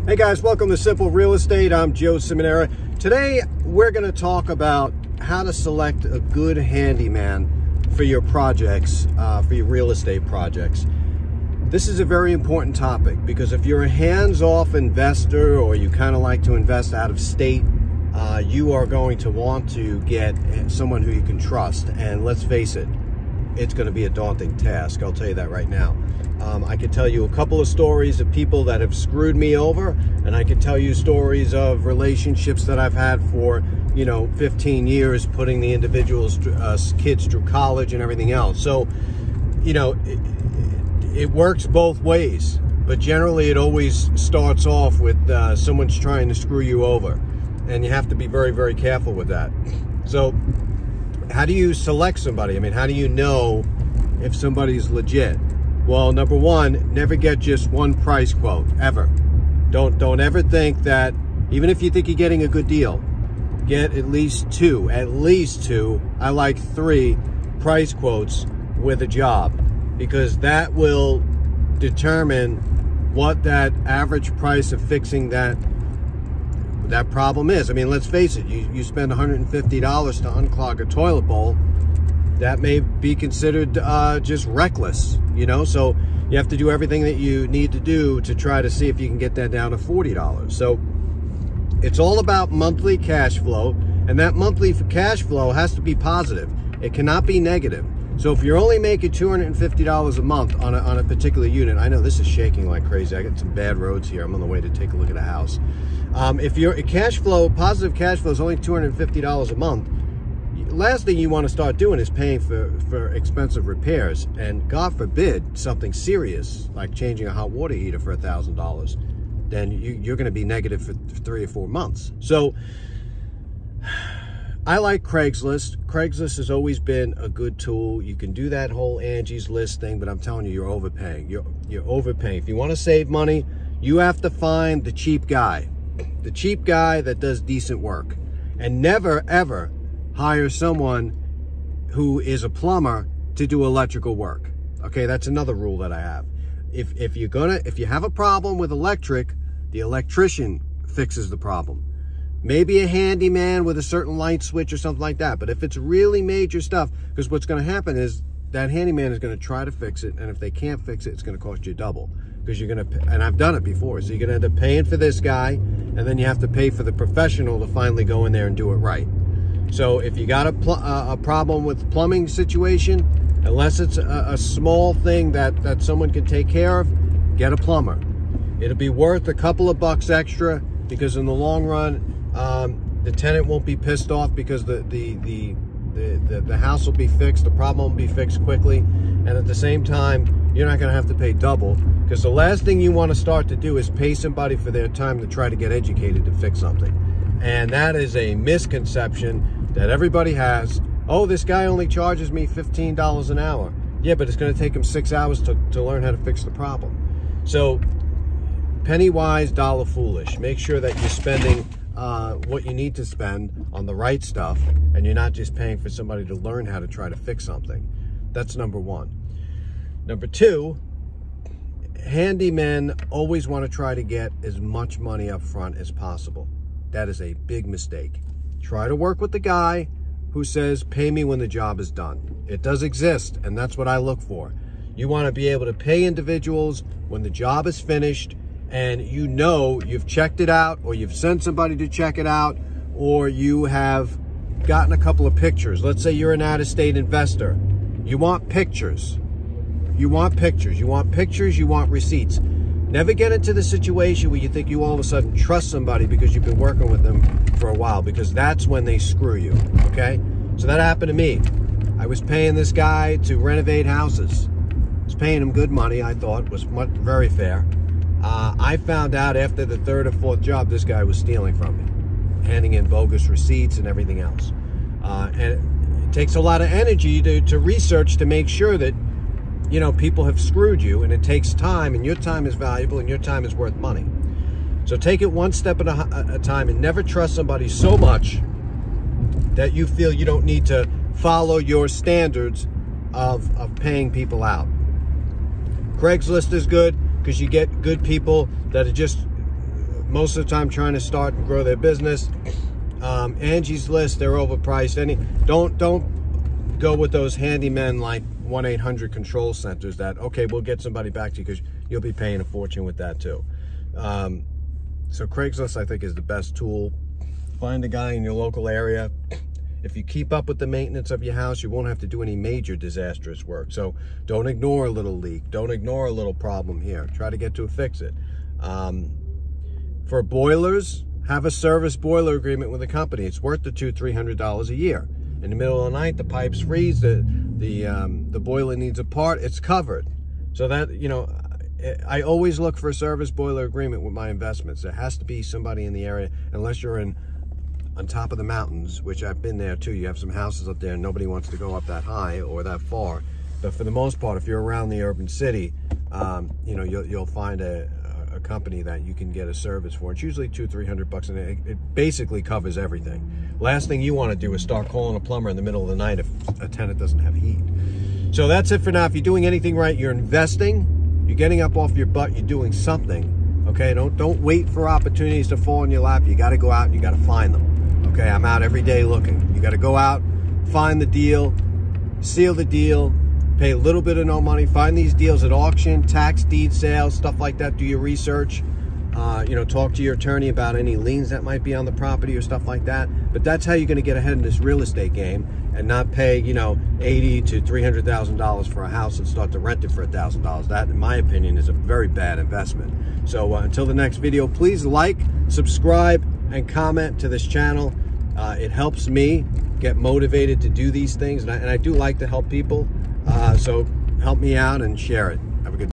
Hey guys, welcome to Simple Real Estate. I'm Joe Simonera. Today we're going to talk about how to select a good handyman for your projects, for your real estate projects. This is a very important topic because if you're a hands-off investor or you kind of like to invest out of state, you are going to want to get someone who you can trust. And let's face it, it's going to be a daunting task. I'll tell you that right now. I could tell you a couple of stories of people that have screwed me over, and I could tell you stories of relationships that I've had for, 15 years, putting the individuals, kids through college and everything else. So, it works both ways, but generally it always starts off with someone's trying to screw you over, and you have to be very, very careful with that. So, how do you select somebody? I mean, how do you know if somebody's legit? Well, number one, never get just one price quote, ever. Don't ever think that, even if you think you're getting a good deal, get at least two, I like 3 price quotes with a job, because that will determine what that average price of fixing that problem is. I mean, let's face it, you spend $150 to unclog a toilet bowl, that may be considered just reckless, so you have to do everything that you need to do to try to see if you can get that down to $40. So it's all about monthly cash flow, and that monthly cash flow has to be positive. It cannot be negative. So if you're only making $250 a month on a particular unit, I know this is shaking like crazy. I got some bad roads here. I'm on the way to take a look at a house. If your positive cash flow is only $250 a month, last thing you want to start doing is paying for expensive repairs, and God forbid something serious like changing a hot water heater for $1,000. Then you're going to be negative for 3 or 4 months. So I like Craigslist. Craigslist has always been a good tool. You can do that whole Angie's List thing, but I'm telling you, you're overpaying. You're overpaying. If you want to save money, you have to find the cheap guy that does decent work, and never ever hire someone who is a plumber to do electrical work. Okay, that's another rule that I have. If you have a problem with electric, the electrician fixes the problem. Maybe a handyman with a certain light switch or something like that. But if it's really major stuff, because what's going to happen is that handyman is going to try to fix it, and if they can't fix it, it's going to cost you double, because you're going to, and I've done it before, so you're going to end up paying for this guy, and then you have to pay for the professional to finally go in there and do it right. So if you got a problem with plumbing situation, unless it's a small thing that someone can take care of, get a plumber. It'll be worth a couple of bucks extra, because in the long run, the tenant won't be pissed off, because the house will be fixed, the problem will be fixed quickly, and at the same time, you're not going to have to pay double, because the last thing you want to start to do is pay somebody for their time to try to get educated to fix something. And that is a misconception that everybody has. Oh, this guy only charges me $15 an hour. Yeah, but it's going to take him 6 hours to learn how to fix the problem. So, penny wise, dollar foolish. Make sure that you're spending what you need to spend on the right stuff, and you're not just paying for somebody to learn how to try to fix something. That's number one. Number two, handymen always want to try to get as much money up front as possible. That is a big mistake. Try to work with the guy who says, pay me when the job is done. It does exist, and that's what I look for. You want to be able to pay individuals when the job is finished, and you've checked it out, or you've sent somebody to check it out, or you have gotten a couple of pictures. Let's say you're an out-of-state investor. You want pictures. You want pictures. You want pictures. You want receipts. Never get into the situation where you think you all of a sudden trust somebody because you've been working with them for a while, because that's when they screw you, okay? So that happened to me. I was paying this guy to renovate houses. I was paying him good money, I thought, was very fair. I found out after the 3rd or 4th job, this guy was stealing from me, handing in bogus receipts and everything else. And it takes a lot of energy to research to make sure that people have screwed you, and it takes time, and your time is valuable, and your time is worth money. So take it one step at a time, and never trust somebody so much that you feel you don't need to follow your standards of paying people out. Craigslist is good because you get good people that are just most of the time trying to start and grow their business. Angie's List, they're overpriced. Don't go with those handymen like 1-800 control centers that, okay, we'll get somebody back to you, because you'll be paying a fortune with that too. So Craigslist, I think, is the best tool. Find a guy in your local area. If you keep up with the maintenance of your house, you won't have to do any major disastrous work. So don't ignore a little leak. Don't ignore a little problem here. Try to get to fix it. For boilers, have a service boiler agreement with the company. It's worth the $200-300 a year. In the middle of the night, the pipes freeze, the boiler needs a part, it's covered. So that, you know, I always look for a service boiler agreement with my investments. There has to be somebody in the area, unless you're on top of the mountains, which I've been there too. You have some houses up there and nobody wants to go up that high or that far. But for the most part, if you're around the urban city, you know, you'll find a company that you can get a service for. It's usually $200-300 bucks, and it basically covers everything. Last thing you want to do is start calling a plumber in the middle of the night if a tenant doesn't have heat. So that's it for now. If you're doing anything right, you're investing, you're getting up off your butt, you're doing something. Okay, don't wait for opportunities to fall in your lap. You got to go out and you got to find them. Okay, I'm out every day looking. You got to go out, find the deal, seal the deal, pay a little bit of no money, find these deals at auction, tax deed sales, stuff like that. Do your research. You know, talk to your attorney about any liens that might be on the property or stuff like that. But that's how you're going to get ahead in this real estate game and not pay, you know, $80,000 to $300,000 for a house and start to rent it for $1,000. That, in my opinion, is a very bad investment. So until the next video, please like, subscribe, and comment to this channel. It helps me get motivated to do these things, and I do like to help people. So help me out and share it. Have a good day.